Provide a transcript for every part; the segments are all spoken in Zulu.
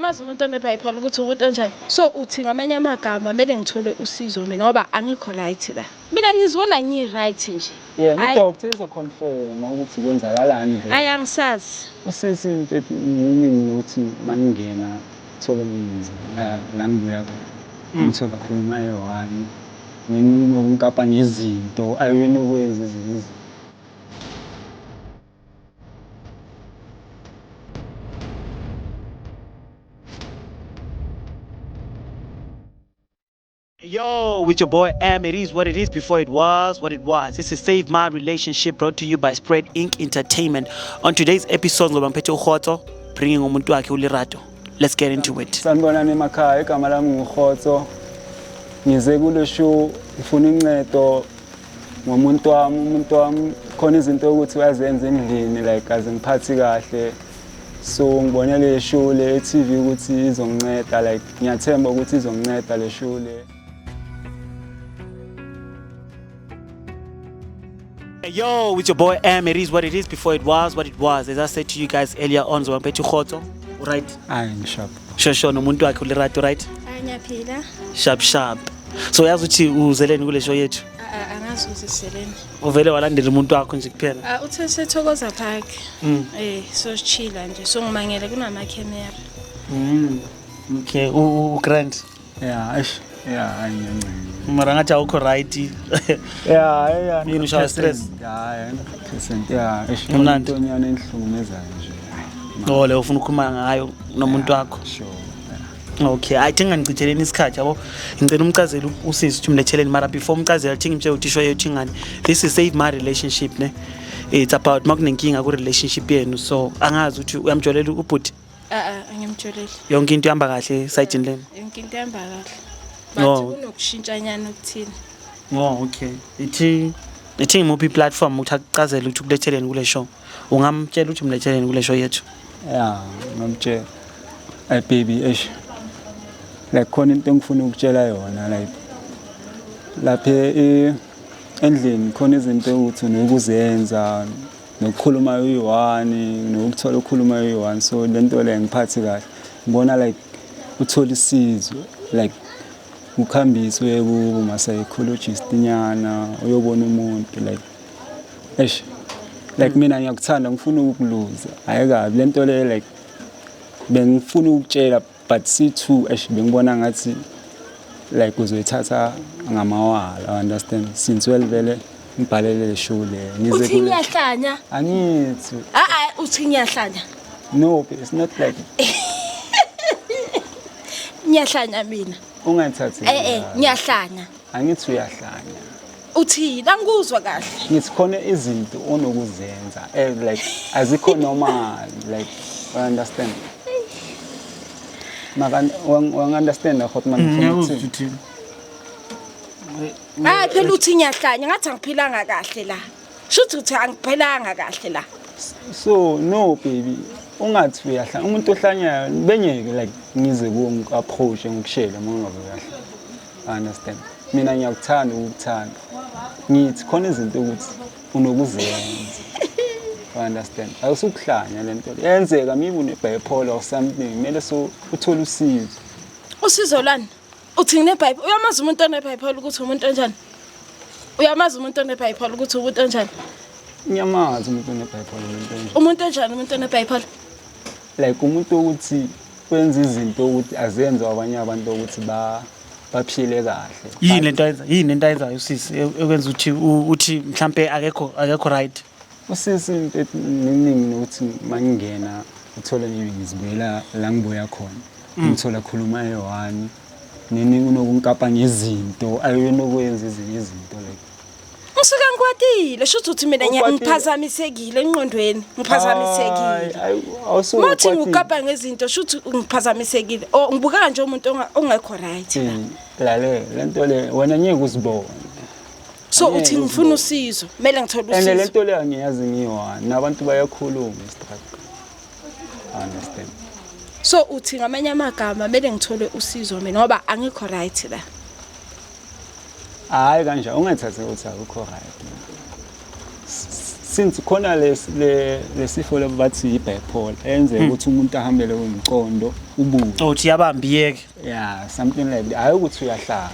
Uyamazi umuntu one-bipolar ukuthi umuntu onjani? So uthi ngamanye amagama kumele ngithole usizo mina ngoba angikho right la. Mina ngizibona ngi-right nje. Yeah, doctor izoconfirm ukuthi kwenzakalani nje. Hayi angisazi. Usisi into ukuthi mangingena thola imizi la ngibuya ngithola khona ayi-1 ngikapa ngezinto ayini ukwenza izinto. Yo, with your boy Am, it is what it is before it was what it was. This is Save My Relationship, brought to you by Spread Inc. Entertainment. On today's episode, ngizobaphethe uKhotso bringing umuntu wakhe uLerato. Let's get into it. Sanibonani emakhaya, igama lami nguKhotso. Ngize kule show ngifuna incedo ngomuntu wami khona izinto ukuthi uyazenza endlini like azingiphathi kahle. So ngibona le show le TV ukuthi izonginceda like ngiyathemba ukuthi izonginceda le show le. Yo, with your boy Am, it is what it is before it was what it was. As I said to you guys earlier on, ngizobaphethe uKhotso, right? Hayi ngishap. Sho nomuntu wakhe uLerato, right? Ngiyaphila. Sharp. So uyazi ukuthi uzeleni kule show yethu? Angazi uziseleni. Uvele walandela umuntu wakho nje kuphela? Uthe sethokoza park. So chilla nje. So ngimangele kunama camera. Okay, uGrant. Yeah, ayinyenye. Mara ngathi awukho right. Yeah. Yini ushawa stress? Yeah, percent. Yeah, Umnandi. Into nyane enhlukumezayo nje. Le ufuna ukukhuluma ngayo nomuntu wakho. Sure. Okay, I think ngicitheleni isikhathi yabo. Ngicela umchazele usisi ukuthi umletheleni mara before umchazela think imtshela ukuthi isho yethu ingani. This is Save My Relationship ne. It's about makunenkinga ku relationship yenu. So angazi ukuthi uyamjolela ubhuti. Angimjoleli. Yonke into ihamba kahle side leni. Yonke into ihamba kahle. Bathi kunokushintshanyana ukuthini. Okay. Ithi ngimuphi platform ukuthi akuchazele ukuthi ukuletheleni kule show. Ungamtshela ukuthi umletheleni kule show yethu. Yeah, ngimtshela. Hey baby, like khona into engifuna ukutshela yona like lapha endlini khona izinto ukuthi nokuzenza nokukhuluma uyi-1 nokuthola ukukhuluma uyi-1 so lento le ngiphathi kahle ngibona like uthola isizo like ukhambiswe kuma psychologist nyana uyobona umuntu like mina ngiyakuthanda ngifuna ukuluza ayikabi lento le like bengifuna ukutshela but C2 bengibona ngathi like uzoyithatha ngamawala understand since vele ngibhalele le show le ngize uthi ngiyahlanya angithi uthi ngiyahlanya no it's not like ngiyahlanya mina ungayithathi ngiyahlanya angithi uyahlanya uthi ngikuzwa kahle ngithi khona izinto onokuzenza like azikho normal like you understand understand what man uthi phela uthi ngiyahlanya ngathi angiphilanga kahle la shuthi uthi angiphilanga kahle la so no baby ungathi uyahlanya umuntu ohlanyayo benyeke like ngize ku approach ngikushela mangabe uyahlanya understand mina ngiyakuthanda ukuthanda ngithi khona izinto ukuthi unokuzenza understand awusukuhlanya lento yenzeka maybe une-bipolar or something kumele so uthole usizo lani uthi ngine-bipolar uyamazi umuntu one-bipolar ukuthi umuntu onjani uyamazi umuntu one-bipolar ukuthi umuntu onjani ngiyamazi umuntu one-bipolar umuntu one-bipolar like umuntu ukuthi wenza izinto ukuthi azenze abanye abantu ukuthi baphile kahle yini lento ayenzayo usisi ekwenza uthi mhlambe akekho right usisi into eningi nokuthi mangingena uthola ngizibuyela la ngibuya khona ngithola khuluma ayi-1 nini kunokunkapa ngezinto ayinokwenza izinto like ngisuka ngikwatile shuthi uthi mina ngiphazamisekile engqondweni Muthi ngikapa ngezinto shuthi ngiphazamisekile ngibuka kanje umuntu ongekho right lalela lento le wena ngeke uzibone so uthi ngifuna usizo kumele ngithole usizo lento le angiyazi ngiyi-1 nabantu bayakhuluma understand so uthi ngamanye amagama kumele ngithole usizo mina ngoba angikho right la hayi kanje ungayithathe ukuthi akukho right since khona lesifo lebathi bipolar enze ukuthi umuntu ahambele umqondo ubuye uthi yabambiyeke yeah something like that hayi ukuthi uyahlala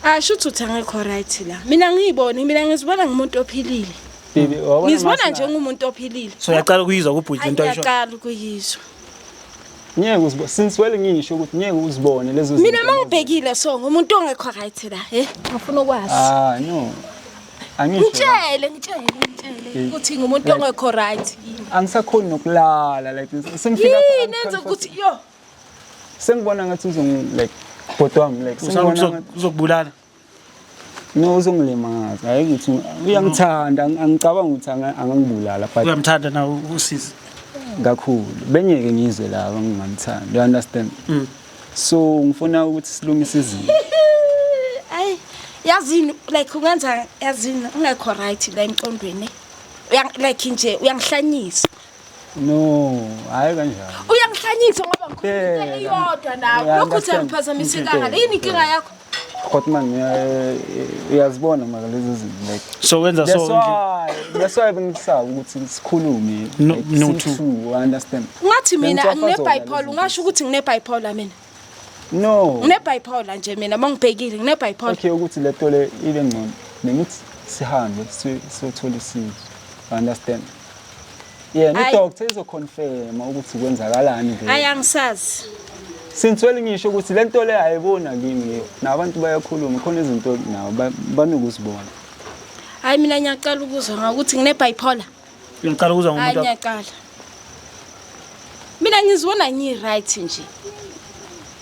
Ashuthi uthi angekho right la. Mina ngizibona ngumuntu ophilile. baby wabona Ngizibona nje ngumuntu ophilile. so yaqala ukuyizwa kubhuti lento ayisho Ngiyaqala ukuyizwa. ngeke uzibone since wele ngisho ukuthi ngeke uzibone lezo Mina mangibhekile so ngumuntu ongekho right la, ngifuna ukwazi. no angisho Ngitshele ukuthi ngumuntu ongekho right. angisakhoni nokulala like sengifika Yini enza ukuthi yo sengibona ngathi like bhodwa wami like sengibona uzokubulala no uzongilimaza hayi ukuthi uyangithanda angicabanga ukuthi angangibulala but uyamthanda na uSisi kakhulu benyeke ngizwe laba ngingamthanda you understand so ngifuna ukuthi silungise izinto ay yazini like ungenza yazini ungekho right la emqondweni like nje uyangihlanyisa no hayi kanjalo uyangihlanyisa ngoba ngikhuluma iyodwa nawe lokhu uthi angiphazamisekanga yini inkinga yakho kodwa man uyazibona maka lezi zinto like so wenza so that's why bengisaba ukuthi sikhulume no two you understand ngathi mina ngine bipolar ungasho ukuthi ngine bipolar mina no ngine bipolar nje mina mangibhekile ngine bipolar okay ukuthi leto le ile ngcono nengithi sihambe sothola isizo understand yeah no doctor izoconfirm ukuthi kwenzakalani nje ayangisazi since wele ngisho ukuthi lento le ayibona kimi nabantu bayakhuluma khona izinto nawo banokuzibona hayi mina ngiyaqala ukuzwa ngakuthi ngine bipolar uyaqala ukuzwa ngomuntu ngiyaqala mina ngizibona ngi-right nje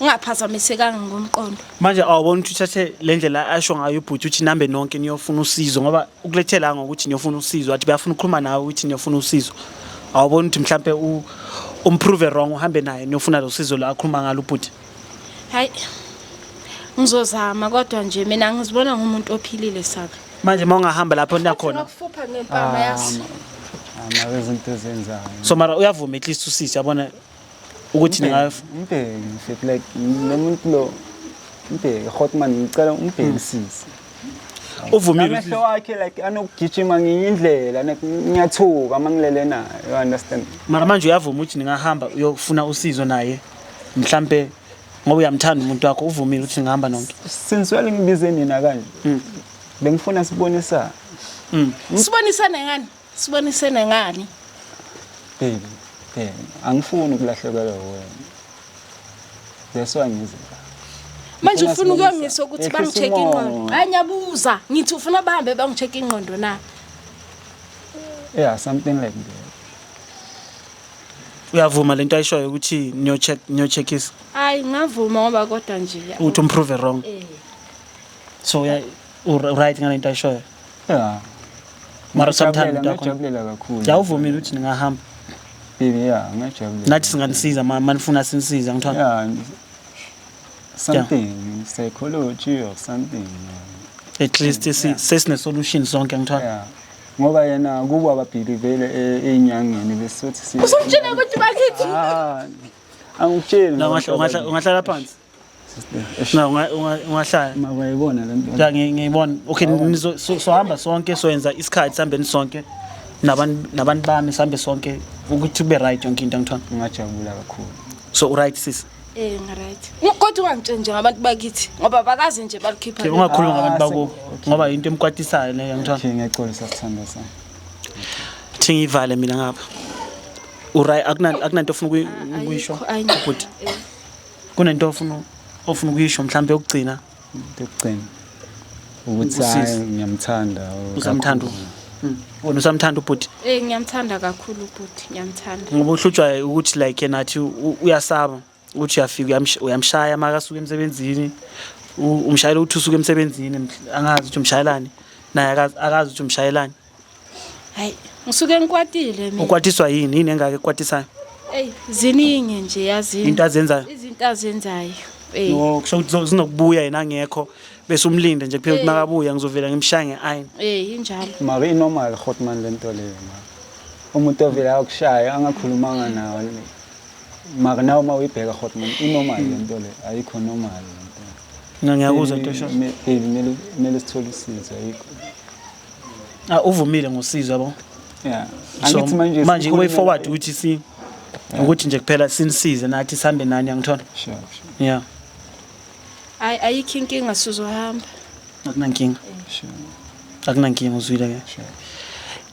ungaphazamisekanga ngomqondo manje awubona ukuthi uthathe le ndlela asho ngayo ubhuti uthi nambe nonke niyofuna usizo ngoba ukulethela ngokuthi niyofuna usizo athi bayafuna ukukhuluma nawe ukuthi niyofuna usizo awubona ukuthi mhlambe umprove wrong uhambe naye niyofuna lo sizo la akhuluma ngalo ubhuti hayi ngizozama kodwa nje mina ngizibona ngumuntu ophilile saka manje mawungahamba lapho nakhona ngokufupha ngempama yasi izinto ezenzayo so mara uyavuma at least usisi yabona ukuthi ningafu umbheki fit like nomuntu lo umbheki Hotman ngicela umbhekisise uvumile amehlo wakhe like anokugijima ngiyindlela ngiyathuka mangilele naye you understand mara manje uyavuma ukuthi ningahamba uyofuna usizo naye mhlambe ngoba uyamthanda umuntu wakho uvumile ukuthi ngihamba nonke since wele ngibize nina kanje bengifuna sibonisana sibonisane ngani baby angifuni ukulahlekelwa wena that's why ngize manje ufuna ukuyongisa ukuthi bangicheck ingqondo hayi ngiyabuza ngithi ufuna bahambe bangicheck ingqondo na yeah something like that uyavuma lento ayishoyo ukuthi niyocheckisa hayi ngavuma ngoba kodwa nje uthi umprove wrong so yeah right ngalento ayishoyo yeah mara sometimes ngiyajabula kakhulu yawuvumile ukuthi ningahamba baby yeah ngiyajabula nathi singanisiza manifuna sinisiza ngithola yeah something psychology or something at least sesine solution sonke ngithola yeah ngoba yena kuba ababhilivele einyangeni besothi usumtshela ukuthi bakithi angitshela ungahlala phansi na ungahlala mawayibona lento ja ngiyibona okay sohamba sonke soyenza isikhathi sambeni sonke nabantu bami sambe sonke ukuthi kube right yonke into ngithola ngajabula kakhulu so right sis right kodwa ungangitshela nje ngabantu bakithi ngoba bakaze nje balikhipha ungakhuluma ngabantu bako ngoba into emkwatisayo leyo ngithola ngiyaxolisa sithanda sana thingivale mina ngapha uray akunanto ofuna ukuyisho ukuthi kunento ofuna ukuyisho mhlambe ukugcina ukuthi hayi ngiyamthanda usamthanda wena usamthanda ubhuti ngiyamthanda kakhulu ubhuti ngiyamthanda ngoba uhlutshwa ukuthi like nathi uyasaba ukuthi uyafika uyamshaya makasuka emsebenzini umshayela uthi usuka emsebenzini angazi ukuthi umshayelani naye akazi ukuthi umshayelani hayi ngisuke ngikwatile mina ukwatiswa yini engake ekwatisayo ziningi nje yazini into azenzayo kusho ukuthi zinokubuya yena angekho bese umlinde nje kuphela ukuthi makabuya ngizovela ngimshaya ngeayini injalo mara inormal Hotman lento leyo umuntu ovela akushaya angakhulumanga nawe mara nawe mawuyibheka Hotman inormal lento leyo ayikho normal lento ngiyakuzwa into esho kumele sithole usizo ayikho uvumile ngosizo yabo Yeah. So Angithi manje manje way sikhulumela- forward ukuthi ukuthi nje kuphela sinisize nathi sihambe nani angithona. Sure. Yeah. Ayikho inkinga sizohamba. Akunankinga. Sure. Akunankinga uzwile ke. Sure.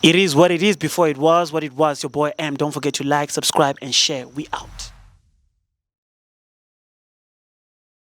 It is what it is before it was what it was. Your boy M. Don't forget to like, subscribe and share. We out.